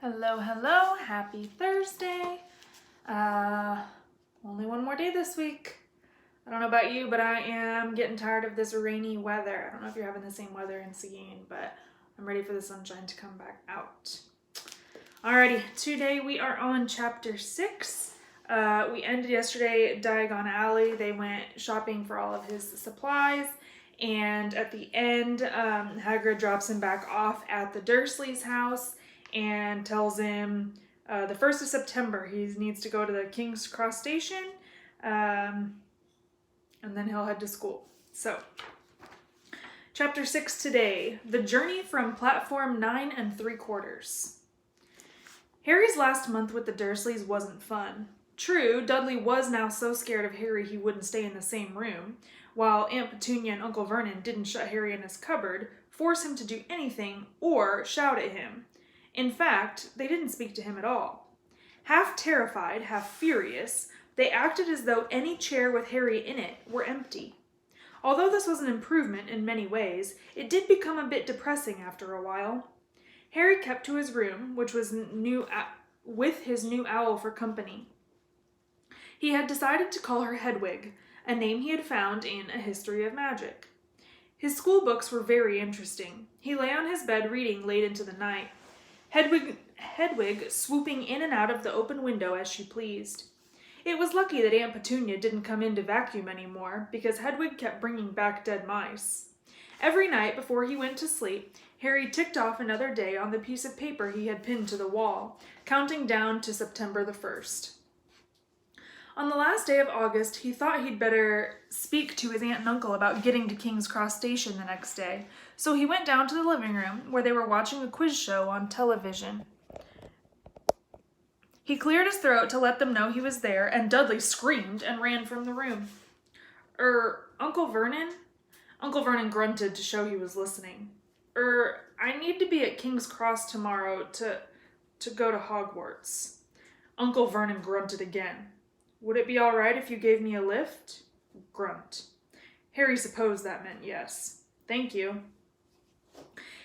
Hello, hello, happy Thursday. Only one more day this week. I don't know about you, but I am getting tired of this rainy weather. I don't know if you're having the same weather in Seguin, but I'm ready for the sunshine to come back out. Alrighty, today we are on chapter 6. We ended yesterday at Diagon Alley. They went shopping for all of his supplies, and at the end, Hagrid drops him back off at the Dursleys' house and tells him the 1st of September he needs to go to the King's Cross station, and then he'll head to school. So, chapter 6 today, the journey from platform 9 3/4. Harry's last month with the Dursleys wasn't fun. True, Dudley was now so scared of Harry he wouldn't stay in the same room, while Aunt Petunia and Uncle Vernon didn't shut Harry in his cupboard, force him to do anything, or shout at him. In fact, they didn't speak to him at all. Half terrified, half furious, they acted as though any chair with Harry in it were empty. Although this was an improvement in many ways, it did become a bit depressing after a while. Harry kept to his room, which was with his new owl for company. He had decided to call her Hedwig, a name he had found in A History of Magic. His school books were very interesting. He lay on his bed reading late into the night, Hedwig swooping in and out of the open window as she pleased. It was lucky that Aunt Petunia didn't come in to vacuum anymore, because Hedwig kept bringing back dead mice. Every night before he went to sleep, Harry ticked off another day on the piece of paper he had pinned to the wall, counting down to September the 1st. On the last day of August, he thought he'd better speak to his aunt and uncle about getting to King's Cross Station the next day, so he went down to the living room, where they were watching a quiz show on television. He cleared his throat to let them know he was there, and Dudley screamed and ran from the room. Uncle Vernon? Uncle Vernon grunted to show he was listening. I need to be at King's Cross tomorrow to go to Hogwarts. Uncle Vernon grunted again. Would it be all right if you gave me a lift? Grunt. Harry supposed that meant yes. Thank you.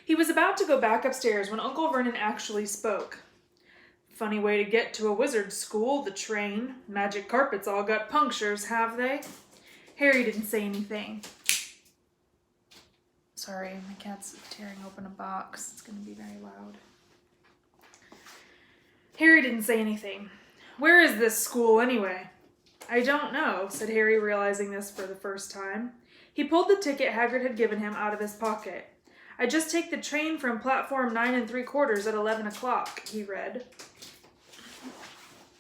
He was about to go back upstairs when Uncle Vernon actually spoke. Funny way to get to a wizard's school, the train. Magic carpets all got punctures, have they? Harry didn't say anything. Sorry, my cat's tearing open a box. It's going to be very loud. Harry didn't say anything. Where is this school, anyway? I don't know, said Harry, realizing this for the first time. He pulled the ticket Hagrid had given him out of his pocket. I just take the train from platform 9 3/4 at 11 o'clock, he read.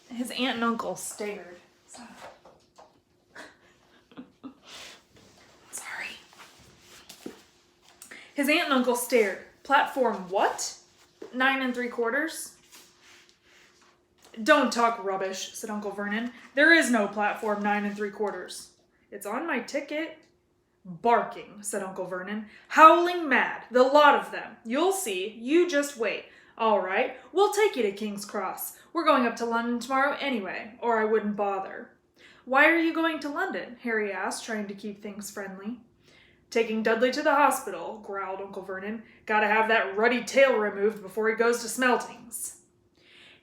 His aunt and uncle stared. Sorry. His aunt and uncle stared. Platform what? 9 3/4? Don't talk rubbish, said Uncle Vernon. There is no platform 9 3/4. It's on my ticket. Barking, said Uncle Vernon. Howling mad, the lot of them. You'll see. You just wait. All right, we'll take you to King's Cross. We're going up to London tomorrow anyway, or I wouldn't bother. Why are you going to London? Harry asked, trying to keep things friendly. Taking Dudley to the hospital, growled Uncle Vernon. Gotta have that ruddy tail removed before he goes to Smeltings.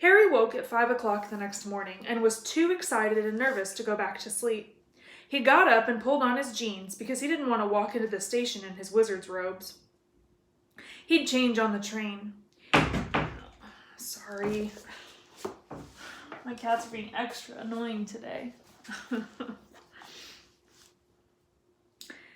Harry woke at 5 o'clock the next morning and was too excited and nervous to go back to sleep. He got up and pulled on his jeans because he didn't want to walk into the station in his wizard's robes. He'd change on the train. Sorry. My cats are being extra annoying today.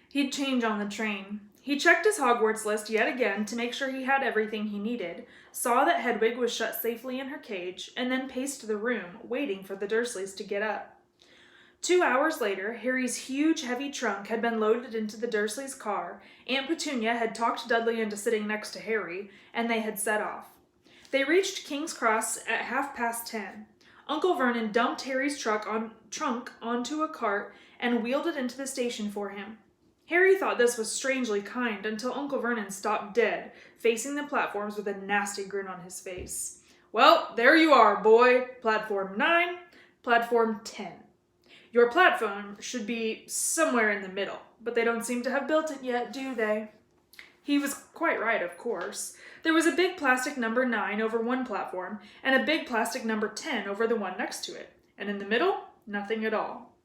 He'd change on the train. He checked his Hogwarts list yet again to make sure he had everything he needed, saw that Hedwig was shut safely in her cage, and then paced the room, waiting for the Dursleys to get up. 2 hours later, Harry's huge, heavy trunk had been loaded into the Dursleys' car, Aunt Petunia had talked Dudley into sitting next to Harry, and they had set off. They reached King's Cross at 10:30. Uncle Vernon dumped Harry's trunk onto a cart and wheeled it into the station for him. Harry thought this was strangely kind until Uncle Vernon stopped dead, facing the platforms with a nasty grin on his face. Well, there you are, boy. Platform 9, platform 10. Your platform should be somewhere in the middle, but they don't seem to have built it yet, do they? He was quite right, of course. There was a big plastic number 9 over one platform, and a big plastic number 10 over the one next to it. And in the middle, nothing at all.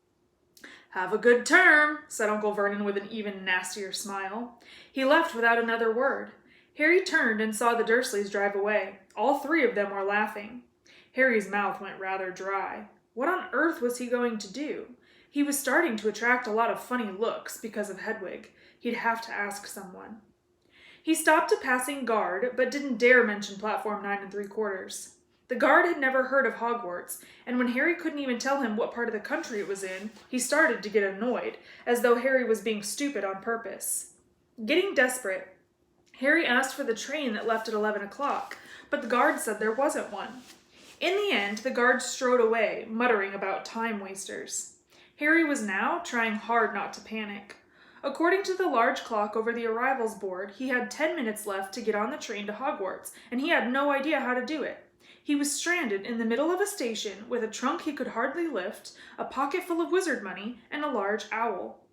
"Have a good term," said Uncle Vernon with an even nastier smile. He left without another word. Harry turned and saw the Dursleys drive away. All three of them were laughing. Harry's mouth went rather dry. What on earth was he going to do? He was starting to attract a lot of funny looks because of Hedwig. He'd have to ask someone. He stopped a passing guard, but didn't dare mention platform 9 3/4. The guard had never heard of Hogwarts, and when Harry couldn't even tell him what part of the country it was in, he started to get annoyed, as though Harry was being stupid on purpose. Getting desperate, Harry asked for the train that left at 11 o'clock, but the guard said there wasn't one. In the end, the guard strode away, muttering about time wasters. Harry was now trying hard not to panic. According to the large clock over the arrivals board, he had 10 minutes left to get on the train to Hogwarts, and he had no idea how to do it. He was stranded in the middle of a station with a trunk he could hardly lift, a pocket full of wizard money, and a large owl.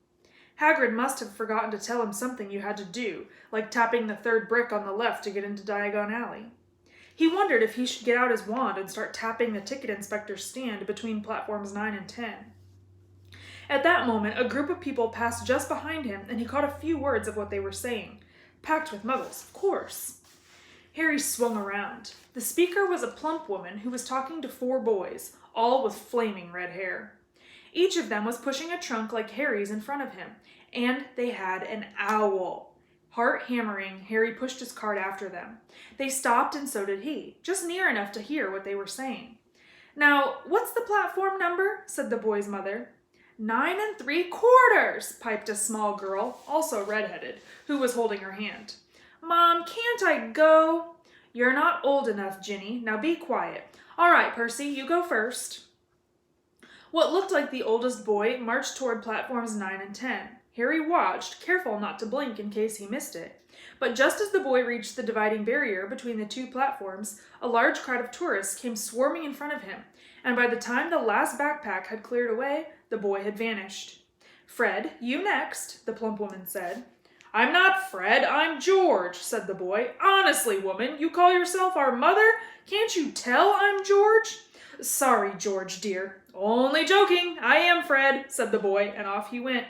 Hagrid must have forgotten to tell him something you had to do, like tapping the 3rd brick on the left to get into Diagon Alley. He wondered if he should get out his wand and start tapping the ticket inspector's stand between platforms 9 and 10. At that moment, a group of people passed just behind him, and he caught a few words of what they were saying. Packed with muggles, of course. Harry swung around. The speaker was a plump woman who was talking to 4 boys, all with flaming red hair. Each of them was pushing a trunk like Harry's in front of him, and they had an owl. Heart hammering, Harry pushed his cart after them. They stopped, and so did he, just near enough to hear what they were saying. "Now, what's the platform number?" said the boy's mother. 9 3/4, piped a small girl, also redheaded, who was holding her hand. "Mom, can't I go?" "You're not old enough, Ginny. Now be quiet. All right, Percy, you go first." What looked like the oldest boy marched toward platforms 9 and 10. Harry watched, careful not to blink in case he missed it. But just as the boy reached the dividing barrier between the 2 platforms, a large crowd of tourists came swarming in front of him, and by the time the last backpack had cleared away, the boy had vanished. "Fred, you next," the plump woman said. "I'm not Fred, I'm George," said the boy. "Honestly, woman, you call yourself our mother? Can't you tell I'm George?" "Sorry, George, dear." "Only joking, I am Fred," said the boy, and off he went.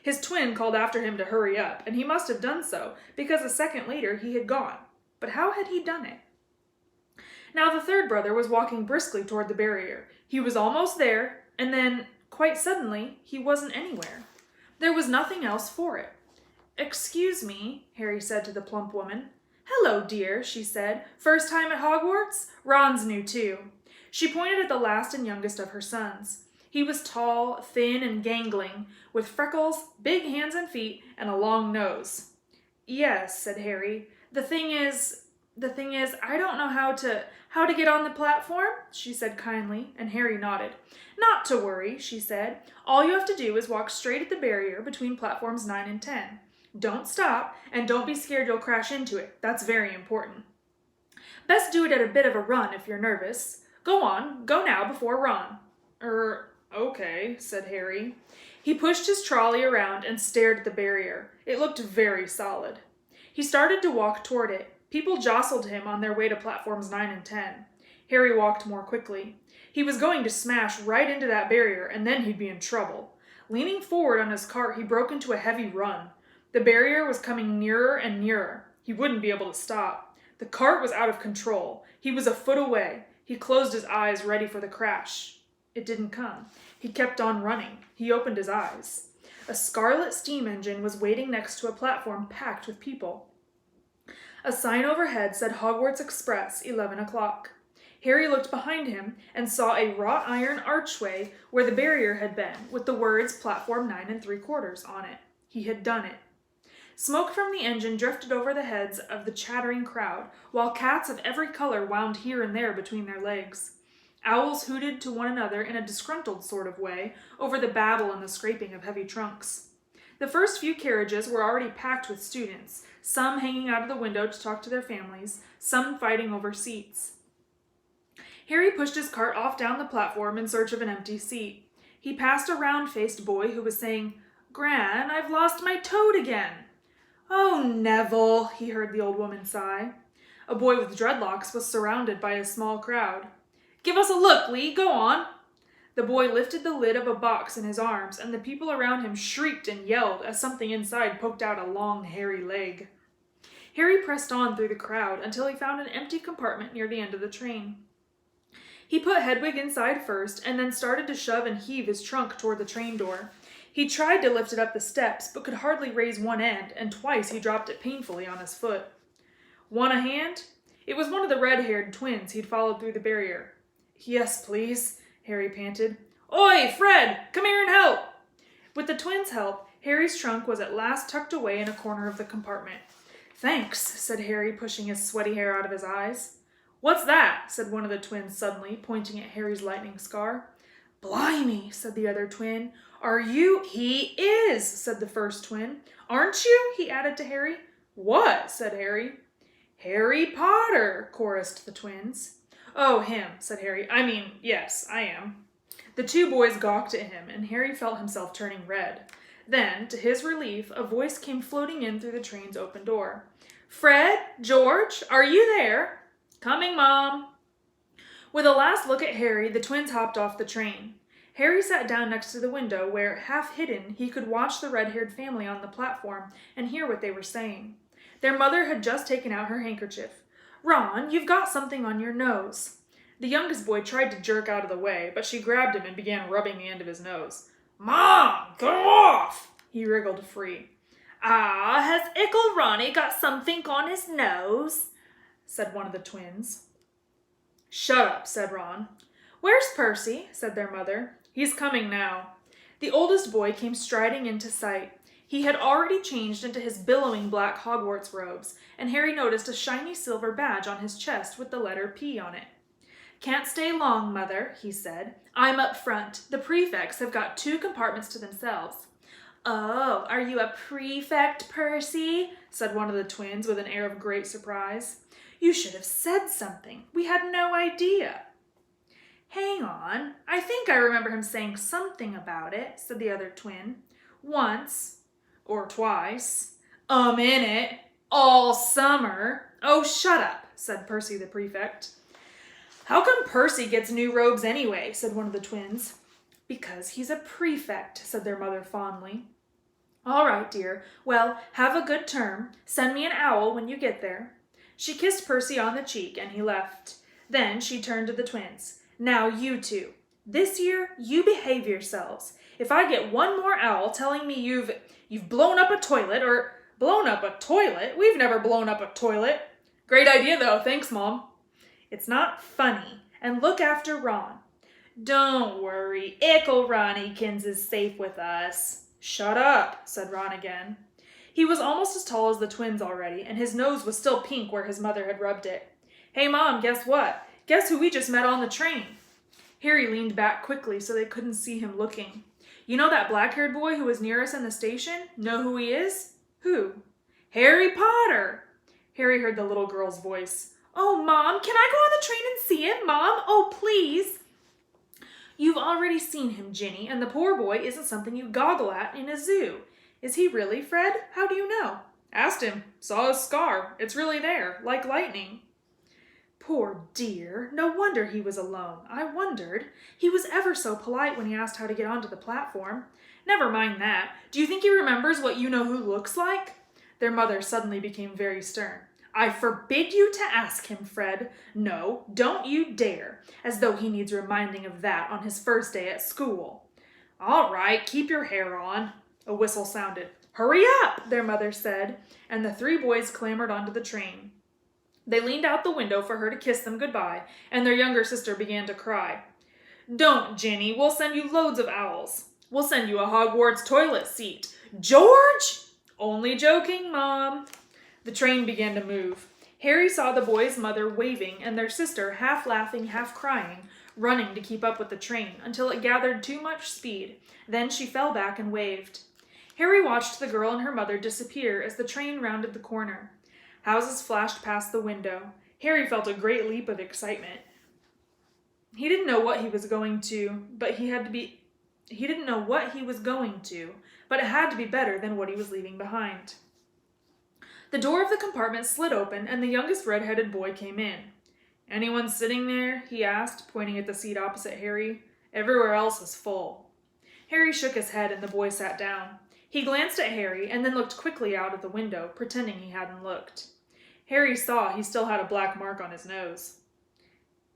His twin called after him to hurry up, and he must have done so, because a second later he had gone. But how had he done it? Now the 3rd brother was walking briskly toward the barrier. He was almost there, and then, quite suddenly, he wasn't anywhere. There was nothing else for it. "Excuse me," Harry said to the plump woman. "Hello, dear," she said. "First time at Hogwarts? Ron's new too." She pointed at the last and youngest of her sons. He was tall, thin, and gangling, with freckles, big hands and feet, and a long nose. "Yes," said Harry. The thing is, I don't know how to get on the platform," she said kindly, and Harry nodded. "Not to worry," she said. "All you have to do is walk straight at the barrier between platforms 9 and 10. Don't stop, and don't be scared you'll crash into it. That's very important. Best do it at a bit of a run if you're nervous. Go on, go now before Ron." Okay," said Harry. He pushed his trolley around and stared at the barrier. It looked very solid. He started to walk toward it. People jostled him on their way to platforms 9 and 10. Harry walked more quickly. He was going to smash right into that barrier, and then he'd be in trouble. Leaning forward on his cart, he broke into a heavy run. The barrier was coming nearer and nearer. He wouldn't be able to stop. The cart was out of control. He was a foot away. He closed his eyes, ready for the crash. It didn't come. He kept on running. He opened his eyes. A scarlet steam engine was waiting next to a platform packed with people. A sign overhead said Hogwarts Express, 11 o'clock. Harry looked behind him and saw a wrought iron archway where the barrier had been, with the words platform 9 3/4 on it. He had done it. Smoke from the engine drifted over the heads of the chattering crowd, while cats of every color wound here and there between their legs. Owls hooted to one another in a disgruntled sort of way over the babble and the scraping of heavy trunks. The first few carriages were already packed with students, some hanging out of the window to talk to their families, some fighting over seats. Harry pushed his cart off down the platform in search of an empty seat. He passed a round-faced boy who was saying, "Gran, I've lost my toad again." "Oh, Neville," he heard the old woman sigh. A boy with dreadlocks was surrounded by a small crowd. "Give us a look, Lee, go on." The boy lifted the lid of a box in his arms, and the people around him shrieked and yelled as something inside poked out a long, hairy leg. Harry pressed on through the crowd until he found an empty compartment near the end of the train. He put Hedwig inside first, and then started to shove and heave his trunk toward the train door. He tried to lift it up the steps, but could hardly raise one end, and twice he dropped it painfully on his foot. "Want a hand?" It was one of the red-haired twins he'd followed through the barrier. "Yes, please," Harry panted. "Oi, Fred! Come here and help!" With the twins' help, Harry's trunk was at last tucked away in a corner of the compartment. "Thanks," said Harry, pushing his sweaty hair out of his eyes. "What's that?" said one of the twins suddenly, pointing at Harry's lightning scar. "Blimey," said the other twin. "Are you—" "He is," said the first twin. "Aren't you?" he added to Harry. "What?" said Harry. "Harry Potter," chorused the twins. "Oh, him," said Harry. Yes, I am." The two boys gawked at him, and Harry felt himself turning red. Then, to his relief, a voice came floating in through the train's open door. "Fred? George? Are you there?" "Coming, Mom." With a last look at Harry, the twins hopped off the train. Harry sat down next to the window where, half hidden, he could watch the red-haired family on the platform and hear what they were saying. Their mother had just taken out her handkerchief. "Ron, you've got something on your nose." The youngest boy tried to jerk out of the way, but she grabbed him and began rubbing the end of his nose. "Mom, go off!" He wriggled free. "Ah, has Ickle Ronnie got something on his nose?" said one of the twins. "Shut up," said Ron. "Where's Percy?" said their mother. "He's coming now." The oldest boy came striding into sight. He had already changed into his billowing black Hogwarts robes, and Harry noticed a shiny silver badge on his chest with the letter P on it. "Can't stay long, Mother," he said. "I'm up front. The prefects have got 2 compartments to themselves." "Oh, are you a prefect, Percy?" said one of the twins with an air of great surprise. "You should have said something. We had no idea." "Hang on. I think I remember him saying something about it," said the other twin. "Once. Or twice. In it. All summer." "Oh, shut up," said Percy the prefect. "How come Percy gets new robes anyway?" said one of the twins. "Because he's a prefect," said their mother fondly. "All right, dear. Well, have a good term. Send me an owl when you get there." She kissed Percy on the cheek, and he left. Then she turned to the twins. "Now you two. This year, you behave yourselves. If I get one more owl telling me you've blown up a toilet or..." "Blown up a toilet? We've never blown up a toilet." "Great idea, though. Thanks, Mom." "It's not funny. And look after Ron." "Don't worry. Ickle Ronnykins is safe with us." "Shut up," said Ron again. He was almost as tall as the twins already, and his nose was still pink where his mother had rubbed it. "Hey, Mom, guess what? Guess who we just met on the train?" Harry leaned back quickly so they couldn't see him looking. "You know that black-haired boy who was near us in the station? Know who he is?" "Who?" "Harry Potter." Harry heard the little girl's voice. "Oh, Mom, can I go on the train and see him, Mom? Oh, please." "You've already seen him, Ginny, and the poor boy isn't something you goggle at in a zoo. Is he really, Fred? How do you know?" "Asked him. Saw his scar. It's really there, like lightning." "Poor dear. No wonder he was alone. I wondered. He was ever so polite when he asked how to get onto the platform." "Never mind that. Do you think he remembers what you-know-who looks like?" Their mother suddenly became very stern. "I forbid you to ask him, Fred. No, don't you dare. As though he needs reminding of that on his first day at school." "All right, keep your hair on." A whistle sounded. "Hurry up," their mother said, and the 3 boys clambered onto the train. They leaned out the window for her to kiss them goodbye, and their younger sister began to cry. "Don't, Ginny. We'll send you loads of owls. We'll send you a Hogwarts toilet seat." "George!" "Only joking, Mom." The train began to move. Harry saw the boy's mother waving and their sister, half laughing, half crying, running to keep up with the train until it gathered too much speed. Then she fell back and waved. Harry watched the girl and her mother disappear as the train rounded the corner. Houses flashed past the window. Harry felt a great leap of excitement. He didn't know what he was going to, but he didn't know what he was going to, but it had to be better than what he was leaving behind. The door of the compartment slid open, and the youngest red-headed boy came in. "Anyone sitting there?" he asked, pointing at the seat opposite Harry. "Everywhere else is full." Harry shook his head, and the boy sat down. He glanced at Harry, and then looked quickly out of the window, pretending he hadn't looked. Harry saw he still had a black mark on his nose.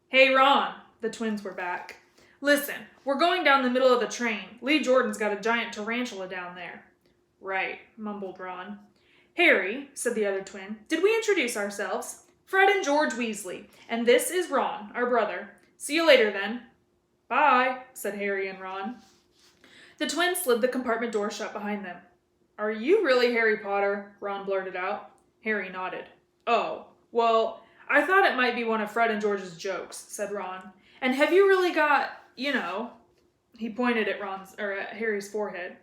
"Hey, Ron," the twins were back. "Listen, we're going down the middle of the train. Lee Jordan's got a giant tarantula down there." "Right," mumbled Ron. "Harry," said the other twin, "did we introduce ourselves? Fred and George Weasley, and this is Ron, our brother. See you later, then." "Bye," said Harry and Ron. The twins slid the compartment door shut behind them. "Are you really Harry Potter?" Ron blurted out. Harry nodded. "Oh, well, I thought it might be one of Fred and George's jokes," said Ron. "And have you really got, you know..." He pointed at Harry's forehead.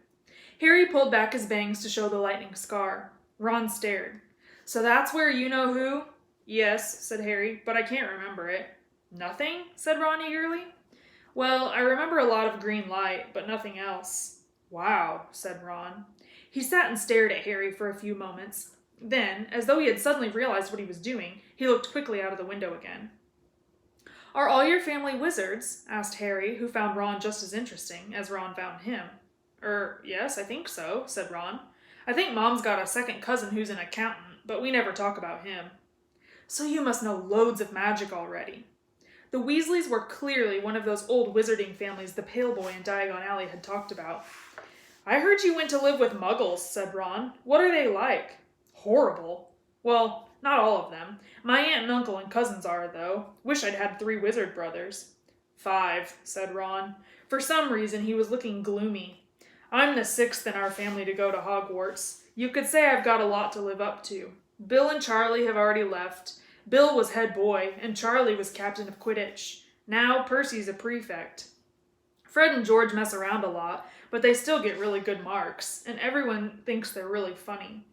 Harry pulled back his bangs to show the lightning scar. Ron stared. "So that's where you-know-who?" "Yes," said Harry, "but I can't remember it." "Nothing?" said Ron eagerly. "Well, I remember a lot of green light, but nothing else." "Wow," said Ron. He sat and stared at Harry for a few moments. Then, as though he had suddenly realized what he was doing, he looked quickly out of the window again. "Are all your family wizards?" asked Harry, who found Ron just as interesting as Ron found him. Yes, I think so," said Ron. "I think Mom's got a second cousin who's an accountant, but we never talk about him." "So you must know loads of magic already." The Weasleys were clearly one of those old wizarding families the Pale Boy and Diagon Alley had talked about. "I heard you went to live with Muggles," said Ron. "What are they like?" "Horrible." "Well, not all of them. My aunt and uncle and cousins are, though. Wish I'd had 3 wizard brothers." "5, said Ron. For some reason, he was looking gloomy. "I'm the 6th in our family to go to Hogwarts. You could say I've got a lot to live up to. Bill and Charlie have already left. Bill was head boy, and Charlie was captain of Quidditch. Now Percy's a prefect. Fred and George mess around a lot, but they still get really good marks, and everyone thinks they're really funny.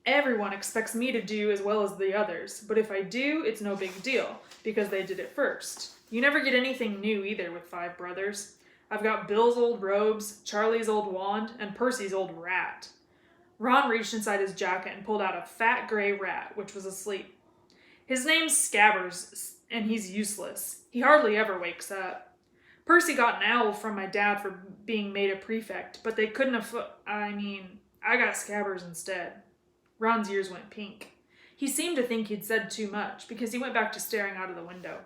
Everyone expects me to do as well as the others, but if I do, it's no big deal, because they did it first. You never get anything new either with 5 brothers. I've got Bill's old robes, Charlie's old wand, and Percy's old rat." Ron reached inside his jacket and pulled out a fat gray rat, which was asleep. "His name's Scabbers, and he's useless. He hardly ever wakes up. Percy got an owl from my dad for being made a prefect, but they couldn't I got Scabbers instead." Ron's ears went pink. He seemed to think he'd said too much, because he went back to staring out of the window.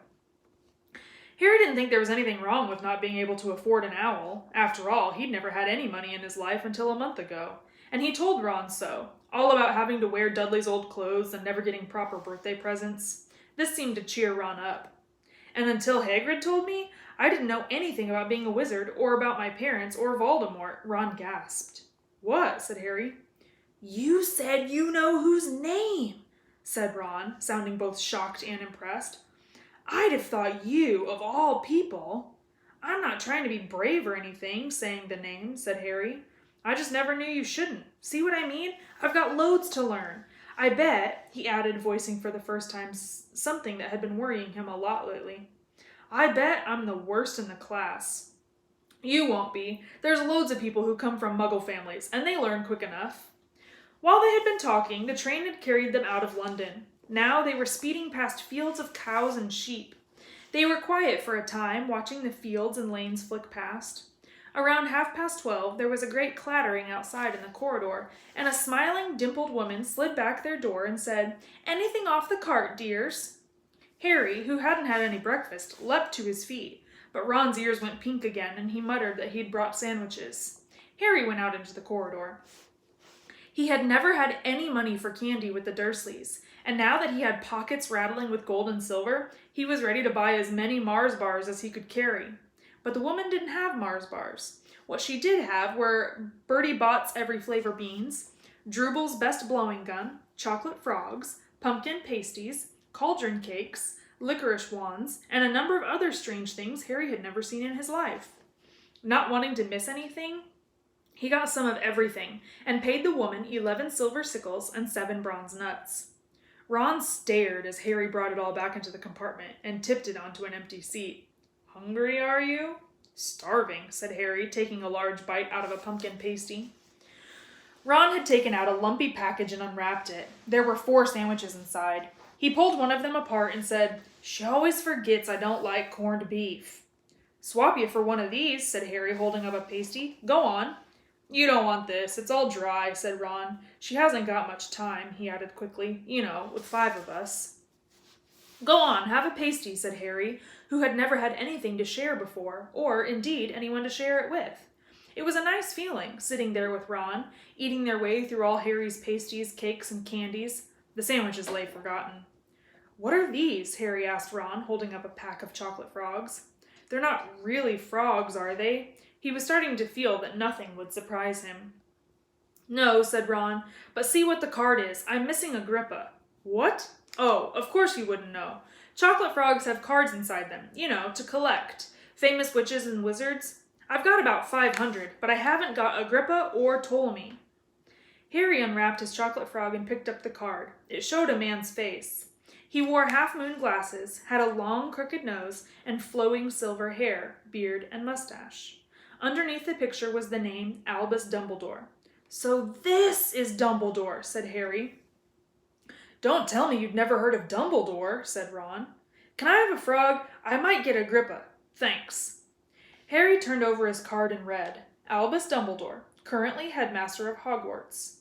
Harry didn't think there was anything wrong with not being able to afford an owl. After all, he'd never had any money in his life until a month ago. And he told Ron so, all about having to wear Dudley's old clothes and never getting proper birthday presents. This seemed to cheer Ron up. "And until Hagrid told me, I didn't know anything about being a wizard, or about my parents, or Voldemort," Ron gasped. "What?" said Harry. "You said you-know-whose name," said Ron, sounding both shocked and impressed. "I'd have thought you, of all people..." "I'm not trying to be brave or anything, saying the name," said Harry. "I just never knew you shouldn't. See what I mean? I've got loads to learn. I bet," he added, voicing for the first time something that had been worrying him a lot lately, "I bet I'm the worst in the class." "You won't be. There's loads of people who come from Muggle families, and they learn quick enough." While they had been talking, the train had carried them out of London. Now they were speeding past fields of cows and sheep. They were quiet for a time, watching the fields and lanes flick past. Around 12:30, there was a great clattering outside in the corridor, and a smiling, dimpled woman slid back their door and said, "Anything off the cart, dears?" Harry, who hadn't had any breakfast, leapt to his feet, but Ron's ears went pink again, and he muttered that he'd brought sandwiches. Harry went out into the corridor. He had never had any money for candy with the Dursleys, and now that he had pockets rattling with gold and silver, he was ready to buy as many Mars bars as he could carry. But the woman didn't have Mars bars. What she did have were Bertie Bott's Every Flavor beans, Drubel's Best Blowing Gun, chocolate frogs, pumpkin pasties, cauldron cakes, licorice wands, and a number of other strange things Harry had never seen in his life. Not wanting to miss anything, he got some of everything and paid the woman 11 silver sickles and 7 bronze nuts. Ron stared as Harry brought it all back into the compartment and tipped it onto an empty seat. "Hungry, are you?" "Starving," said Harry, taking a large bite out of a pumpkin pasty. Ron had taken out a lumpy package and unwrapped it. There were 4 sandwiches inside. He pulled one of them apart and said, "She always forgets I don't like corned beef." "Swap you for one of these," said Harry, holding up a pasty. "Go on." "You don't want this. It's all dry," said Ron. "She hasn't got much time," he added quickly. "You know, with 5 of us." "Go on, have a pasty," said Harry, who had never had anything to share before, or, indeed, anyone to share it with. It was a nice feeling, sitting there with Ron, eating their way through all Harry's pasties, cakes, and candies. The sandwiches lay forgotten. "What are these?" Harry asked Ron, holding up a pack of chocolate frogs. "They're not really frogs, are they?" He was starting to feel that nothing would surprise him. "No," said Ron, "but see what the card is. I'm missing Agrippa." "What?" "Oh, of course you wouldn't know. Chocolate frogs have cards inside them, you know, to collect. Famous witches and wizards. I've got about 500, but I haven't got Agrippa or Ptolemy." Harry unwrapped his chocolate frog and picked up the card. It showed a man's face. He wore half-moon glasses, had a long, crooked nose, and flowing silver hair, beard, and mustache. Underneath the picture was the name Albus Dumbledore. "So this is Dumbledore," said Harry. "Don't tell me you've never heard of Dumbledore," said Ron. "Can I have a frog? I might get Agrippa. Thanks." Harry turned over his card and read, "Albus Dumbledore, currently headmaster of Hogwarts."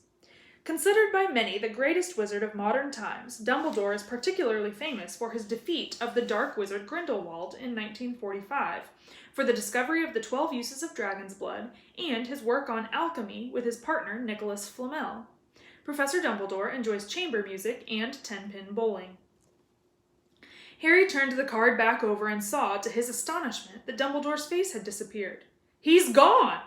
Considered by many the greatest wizard of modern times, Dumbledore is particularly famous for his defeat of the dark wizard Grindelwald in 1945, for the discovery of the 12 uses of dragon's blood, and his work on alchemy with his partner Nicholas Flamel. Professor Dumbledore enjoys chamber music and 10-pin bowling. Harry turned the card back over and saw, to his astonishment, that Dumbledore's face had disappeared. "He's gone!"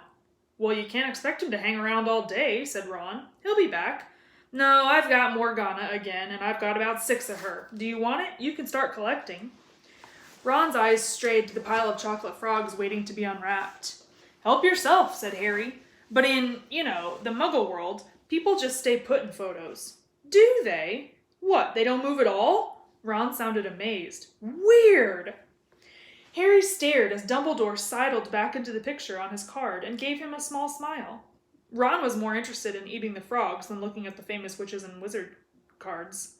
"Well, you can't expect him to hang around all day," said Ron. "He'll be back." "No, I've got Morgana again, and I've got about 6 of her. Do you want it? You can start collecting." Ron's eyes strayed to the pile of chocolate frogs waiting to be unwrapped. "Help yourself," said Harry. "But in, the Muggle world, people just stay put in photos." "Do they? What, they don't move at all?" Ron sounded amazed. "Weird!" Harry stared as Dumbledore sidled back into the picture on his card and gave him a small smile. Ron was more interested in eating the frogs than looking at the famous witches and wizard cards.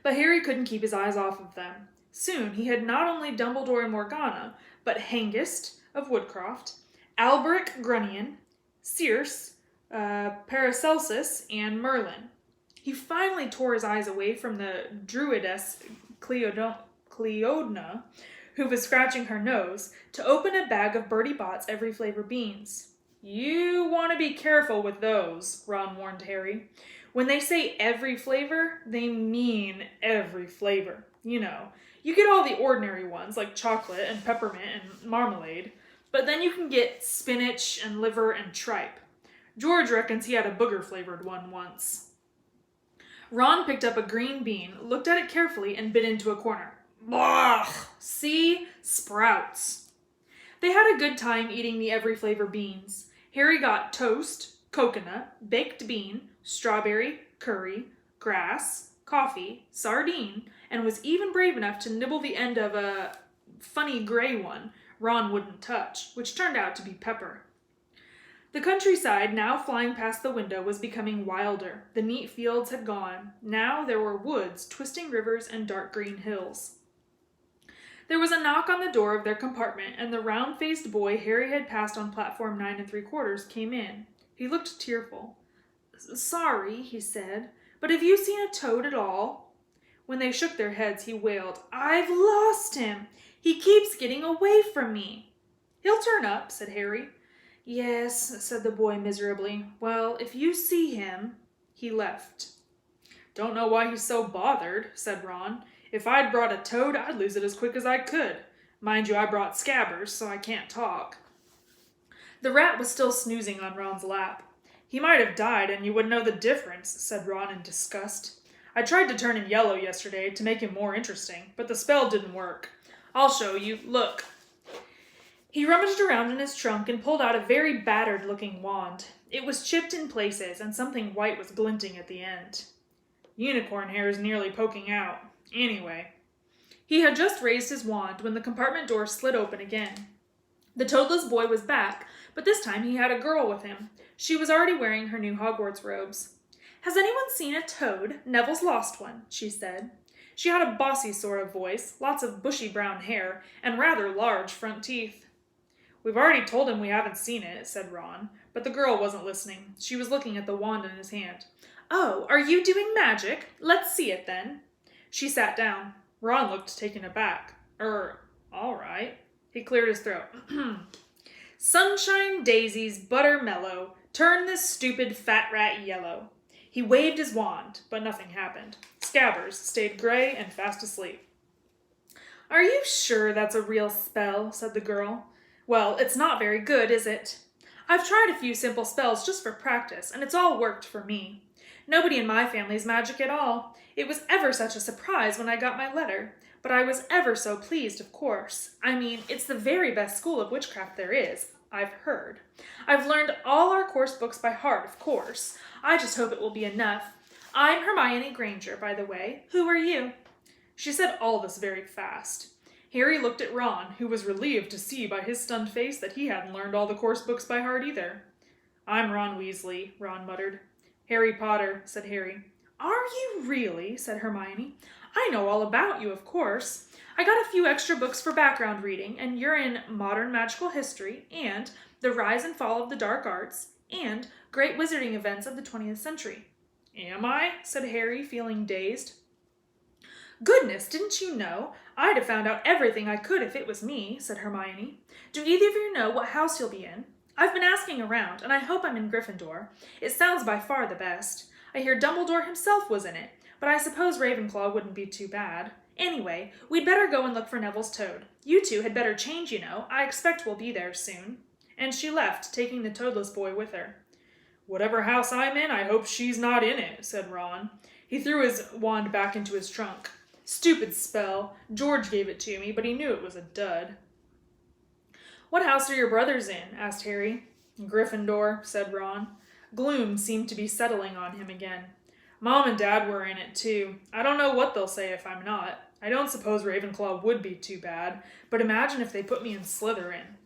But Harry couldn't keep his eyes off of them. Soon he had not only Dumbledore and Morgana, but Hengist of Woodcroft, Alberic Grunion, Circe, Paracelsus, and Merlin. He finally tore his eyes away from the druidess Cleodna, who was scratching her nose, to open a bag of Bertie Bott's every flavor beans. "You want to be careful with those," Ron warned Harry. "When they say every flavor, they mean every flavor. You get all the ordinary ones, like chocolate and peppermint and marmalade, but then you can get spinach and liver and tripe. George reckons he had a booger-flavored one once." Ron picked up a green bean, looked at it carefully, and bit into a corner. "Blah! See? Sprouts." They had a good time eating the every flavor beans. Harry got toast, coconut, baked bean, strawberry, curry, grass, coffee, sardine, and was even brave enough to nibble the end of a funny gray one Ron wouldn't touch, which turned out to be pepper. The countryside, now flying past the window, was becoming wilder. The neat fields had gone. Now there were woods, twisting rivers, and dark green hills. There was a knock on the door of their compartment, and the round-faced boy Harry had passed on platform 9 3/4 came in. He looked tearful. "Sorry," he said, "but have you seen a toad at all?" When they shook their heads, he wailed, "I've lost him! He keeps getting away from me!" "He'll turn up," said Harry. "Yes," said the boy miserably. "Well, if you see him—" He left. "Don't know why he's so bothered," said Ron. "If I'd brought a toad, I'd lose it as quick as I could. Mind you, I brought Scabbers, so I can't talk." The rat was still snoozing on Ron's lap. "He might have died, and you wouldn't know the difference," said Ron in disgust. "I tried to turn him yellow yesterday to make him more interesting, but the spell didn't work. I'll show you. Look." He rummaged around in his trunk and pulled out a very battered-looking wand. It was chipped in places, and something white was glinting at the end. "Unicorn hair is nearly poking out. Anyway." He had just raised his wand when the compartment door slid open again. The toadless boy was back, but this time he had a girl with him. She was already wearing her new Hogwarts robes. "Has anyone seen a toad? Neville's lost one," she said. She had a bossy sort of voice, lots of bushy brown hair, and rather large front teeth. "We've already told him we haven't seen it," said Ron, but the girl wasn't listening. She was looking at the wand in his hand. "Oh, are you doing magic? Let's see it then." She sat down. Ron looked taken aback. All right." He cleared his throat. "Sunshine daisies, butter mellow, turn this stupid fat rat yellow." He waved his wand, but nothing happened. Scabbers stayed gray and fast asleep. "Are you sure that's a real spell?" said the girl. "Well, it's not very good, is it? I've tried a few simple spells just for practice, and it's all worked for me. Nobody in my family's magic at all. It was ever such a surprise when I got my letter. But I was ever so pleased, of course. I mean, it's the very best school of witchcraft there is, I've heard. I've learned all our course books by heart, of course. I just hope it will be enough. I'm Hermione Granger, by the way. Who are you?" She said all this very fast. Harry looked at Ron, who was relieved to see by his stunned face that he hadn't learned all the course books by heart either. "I'm Ron Weasley," Ron muttered. "Harry Potter," said Harry. "Are you really?" said Hermione. "I know all about you, of course. I got a few extra books for background reading, and you're in Modern Magical History, and The Rise and Fall of the Dark Arts, and Great Wizarding Events of the 20th Century. "Am I?" said Harry, feeling dazed. "Goodness, didn't you know? I'd have found out everything I could if it was me," said Hermione. "Do either of you know what house you'll be in? I've been asking around, and I hope I'm in Gryffindor. It sounds by far the best. I hear Dumbledore himself was in it, but I suppose Ravenclaw wouldn't be too bad. Anyway, we'd better go and look for Neville's toad. You two had better change, you know. I expect we'll be there soon." And she left, taking the toadless boy with her. "Whatever house I'm in, I hope she's not in it," said Ron. He threw his wand back into his trunk. "Stupid spell. George gave it to me, but he knew it was a dud." "What house are your brothers in?" asked Harry. "Gryffindor," said Ron. Gloom seemed to be settling on him again. "Mom and Dad were in it, too. I don't know what they'll say if I'm not. I don't suppose Ravenclaw would be too bad, but imagine if they put me in Slytherin."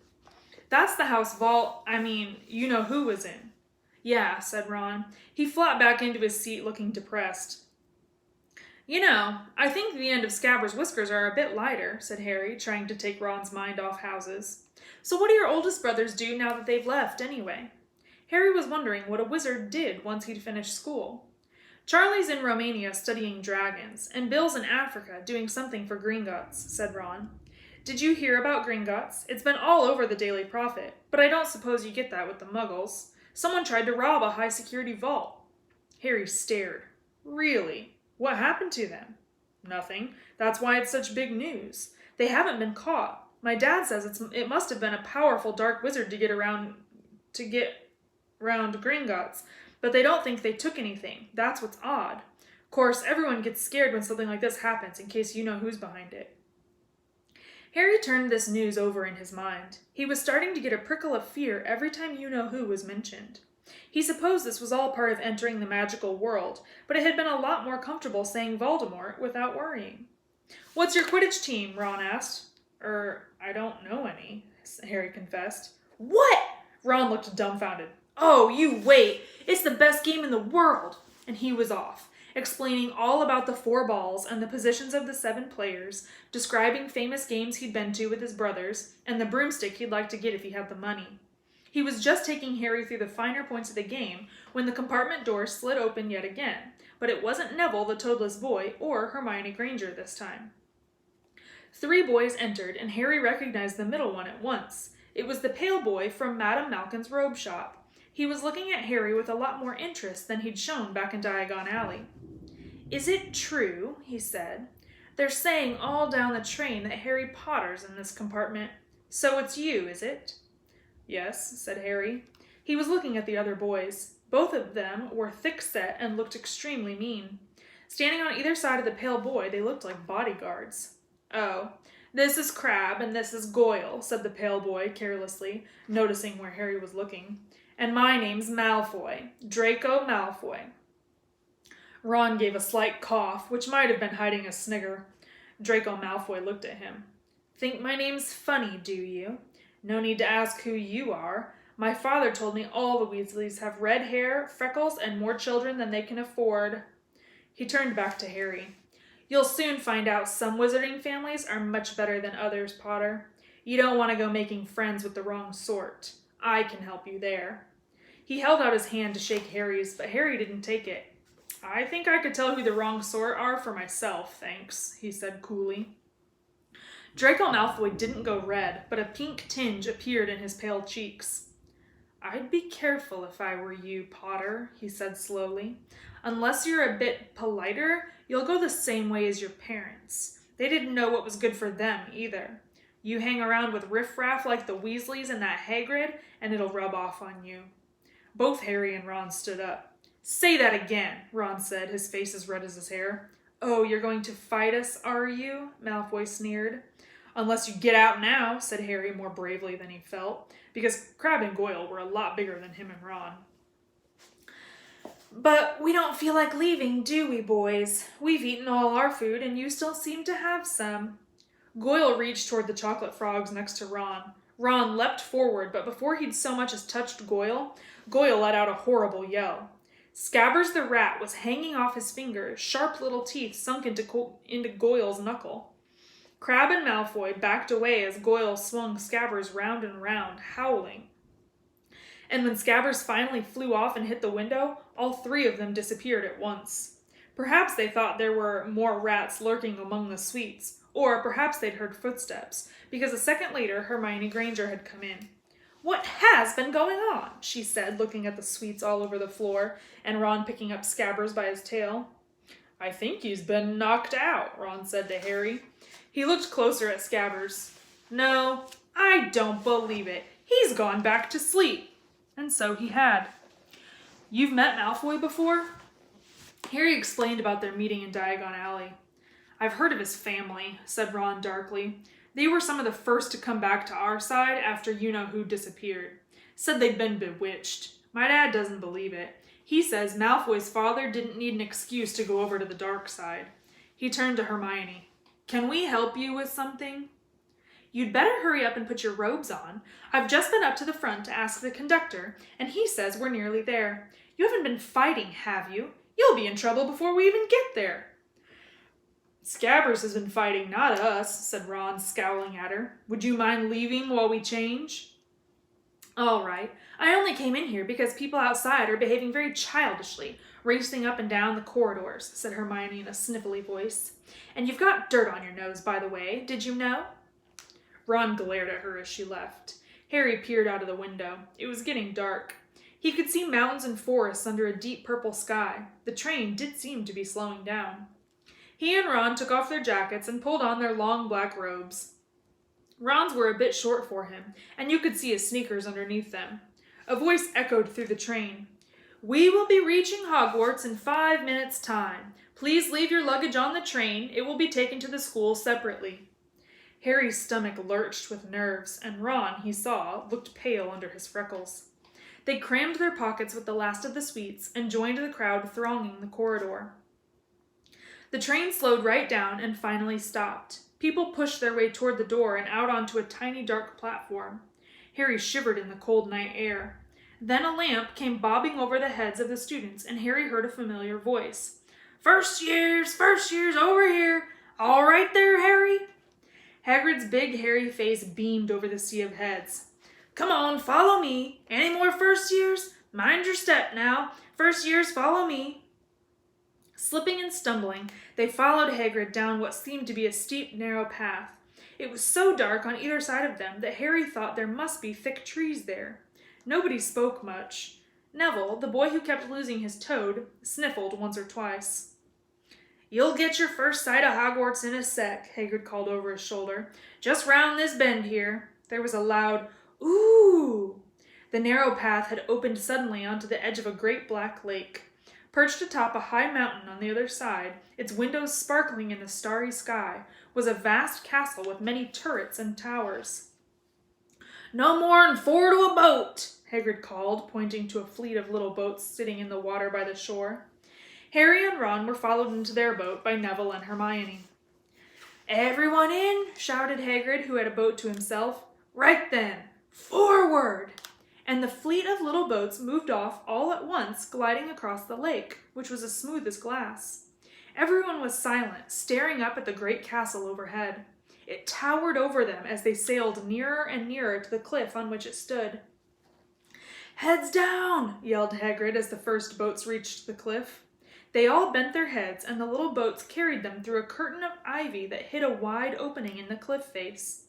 "That's the house you-know-who was in." "Yeah," said Ron. He flopped back into his seat looking depressed. "You know, I think the end of Scabbers' whiskers are a bit lighter," said Harry, trying to take Ron's mind off houses. "So what do your oldest brothers do now that they've left, anyway?" Harry was wondering what a wizard did once he'd finished school. "Charlie's in Romania studying dragons, and Bill's in Africa doing something for Gringotts," said Ron. "Did you hear about Gringotts? It's been all over the Daily Prophet, but I don't suppose you get that with the Muggles. Someone tried to rob a high-security vault." Harry stared. "Really? What happened to them?" "Nothing. That's why it's such big news. They haven't been caught. My dad says it must have been a powerful dark wizard to get around Gringotts, but they don't think they took anything. That's what's odd. Of course, everyone gets scared when something like this happens, in case you know who's behind it." Harry turned this news over in his mind. He was starting to get a prickle of fear every time you-know-who was mentioned. He supposed this was all part of entering the magical world, but it had been a lot more comfortable saying Voldemort without worrying. "What's your Quidditch team?" Ron asked. I don't know any," Harry confessed. "What?" Ron looked dumbfounded. "Oh, you wait. It's the best game in the world." And he was off, explaining all about the 4 balls and the positions of the 7 players, describing famous games he'd been to with his brothers, and the broomstick he'd like to get if he had the money. He was just taking Harry through the finer points of the game when the compartment door slid open yet again, but it wasn't Neville the toadless boy or Hermione Granger this time. 3 boys entered, and Harry recognized the middle one at once. It was the pale boy from Madame Malkin's robe shop. He was looking at Harry with a lot more interest than he'd shown back in Diagon Alley. "Is it true?" he said. "They're saying all down the train that Harry Potter's in this compartment. So it's you, is it?" "Yes," said Harry. He was looking at the other boys. Both of them were thick-set and looked extremely mean. Standing on either side of the pale boy, they looked like bodyguards. "Oh, this is Crabbe and this is Goyle," said the pale boy carelessly, noticing where Harry was looking. "And my name's Malfoy, Draco Malfoy." Ron gave a slight cough, which might have been hiding a snigger. Draco Malfoy looked at him. "Think my name's funny, do you? No need to ask who you are. My father told me all the Weasleys have red hair, freckles, and more children than they can afford. He turned back to Harry. You'll soon find out some wizarding families are much better than others, Potter. You don't want to go making friends with the wrong sort. I can help you there. He held out his hand to shake Harry's, but Harry didn't take it. I think I could tell who the wrong sort are for myself, thanks, he said coolly. Draco Malfoy didn't go red, but a pink tinge appeared in his pale cheeks. I'd be careful if I were you, Potter, he said slowly. Unless you're a bit politer, you'll go the same way as your parents. They didn't know what was good for them, either. You hang around with riffraff like the Weasleys and that Hagrid, and it'll rub off on you. Both Harry and Ron stood up. Say that again, Ron said, his face as red as his hair. Oh, you're going to fight us, are you? Malfoy sneered. Unless you get out now, said Harry more bravely than he felt, because Crabbe and Goyle were a lot bigger than him and Ron. But we don't feel like leaving, do we, boys? We've eaten all our food, and you still seem to have some. Goyle reached toward the chocolate frogs next to Ron. Ron leapt forward, but before he'd so much as touched Goyle, Goyle let out a horrible yell. Scabbers the rat was hanging off his finger, sharp little teeth sunk into Goyle's knuckle. Crabbe and Malfoy backed away as Goyle swung Scabbers round and round, howling. And when Scabbers finally flew off and hit the window, all three of them disappeared at once. Perhaps they thought there were more rats lurking among the sweets, or perhaps they'd heard footsteps, because a second later Hermione Granger had come in. What has been going on? She said, looking at the sweets all over the floor, and Ron picking up Scabbers by his tail. I think he's been knocked out, Ron said to Harry. He looked closer at Scabbers. No, I don't believe it. He's gone back to sleep. And so he had. You've met Malfoy before? Harry explained about their meeting in Diagon Alley. I've heard of his family, said Ron darkly. They were some of the first to come back to our side after you-know-who disappeared. Said they'd been bewitched. My dad doesn't believe it. He says Malfoy's father didn't need an excuse to go over to the dark side. He turned to Hermione. Can we help you with something? You'd better hurry up and put your robes on. I've just been up to the front to ask the conductor, and he says we're nearly there. You haven't been fighting, have you? You'll be in trouble before we even get there. Scabbers has been fighting, not us, said Ron, scowling at her. Would you mind leaving while we change? All right. I only came in here because people outside are behaving very childishly, racing up and down the corridors, said Hermione in a sniffly voice. And you've got dirt on your nose, by the way. Did you know? Ron glared at her as she left. Harry peered out of the window. It was getting dark. He could see mountains and forests under a deep purple sky. The train did seem to be slowing down. He and Ron took off their jackets and pulled on their long black robes. Ron's were a bit short for him, and you could see his sneakers underneath them. A voice echoed through the train. We will be reaching Hogwarts in 5 minutes' time. Please leave your luggage on the train. It will be taken to the school separately. Harry's stomach lurched with nerves, and Ron, he saw, looked pale under his freckles. They crammed their pockets with the last of the sweets and joined the crowd thronging the corridor. The train slowed right down and finally stopped. People pushed their way toward the door and out onto a tiny dark platform. Harry shivered in the cold night air. Then a lamp came bobbing over the heads of the students, and Harry heard a familiar voice. First years, over here. All right there, Harry. Hagrid's big, hairy face beamed over the sea of heads. Come on, follow me. Any more first years? Mind your step now. First years, follow me. Slipping and stumbling, they followed Hagrid down what seemed to be a steep, narrow path. It was so dark on either side of them that Harry thought there must be thick trees there. Nobody spoke much. Neville, the boy who kept losing his toad, sniffled once or twice. You'll get your first sight of Hogwarts in a sec, Hagrid called over his shoulder. Just round this bend here. There was a loud, ooh! The narrow path had opened suddenly onto the edge of a great black lake. Perched atop a high mountain on the other side, its windows sparkling in the starry sky, was a vast castle with many turrets and towers. No more'n 4 to a boat, Hagrid called, pointing to a fleet of little boats sitting in the water by the shore. Harry and Ron were followed into their boat by Neville and Hermione. Everyone in, shouted Hagrid, who had a boat to himself. Right then, forward! and the fleet of little boats moved off all at once, gliding across the lake, which was as smooth as glass. Everyone was silent, staring up at the great castle overhead. It towered over them as they sailed nearer and nearer to the cliff on which it stood. "Heads down!" yelled Hagrid as the first boats reached the cliff. They all bent their heads, and the little boats carried them through a curtain of ivy that hid a wide opening in the cliff face.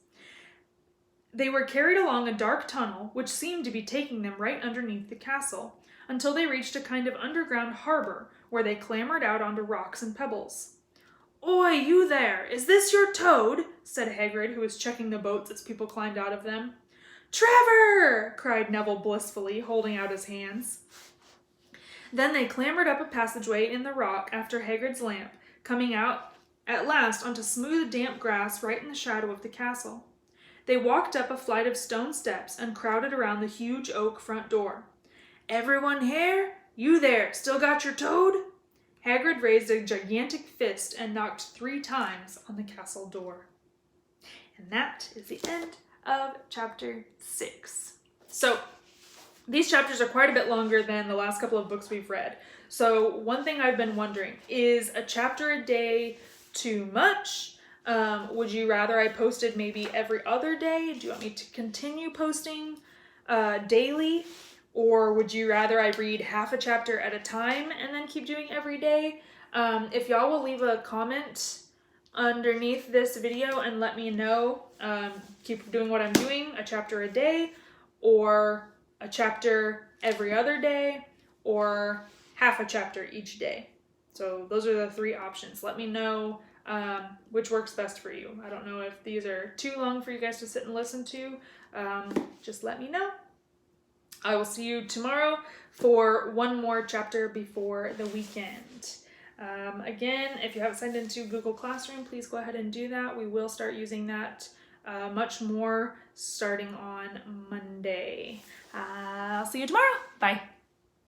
They were carried along a dark tunnel, which seemed to be taking them right underneath the castle, until they reached a kind of underground harbor, where they clambered out onto rocks and pebbles. "Oi, you there! Is this your toad?" said Hagrid, who was checking the boats as people climbed out of them. "Trevor!" cried Neville blissfully, holding out his hands. Then they clambered up a passageway in the rock after Hagrid's lamp, coming out at last onto smooth, damp grass right in the shadow of the castle. They walked up a flight of stone steps and crowded around the huge oak front door. "Everyone here? You there, still got your toad?" Hagrid raised a gigantic fist and knocked 3 times on the castle door. And that is the end of chapter 6. So, these chapters are quite a bit longer than the last couple of books we've read. So one thing I've been wondering, is a chapter a day too much? Would you rather I posted maybe every other day? Do you want me to continue posting daily? Or would you rather I read half a chapter at a time and then keep doing every day? If y'all will leave a comment underneath this video and let me know, keep doing what I'm doing, a chapter a day, or a chapter every other day, or half a chapter each day. So those are the 3 options. Let me know which works best for you. I don't know if these are too long for you guys to sit and listen to. Just let me know. I will see you tomorrow for one more chapter before the weekend. Again, if you haven't signed into Google Classroom, please go ahead and do that. We will start using that much more starting on Monday. I'll see you tomorrow. Bye.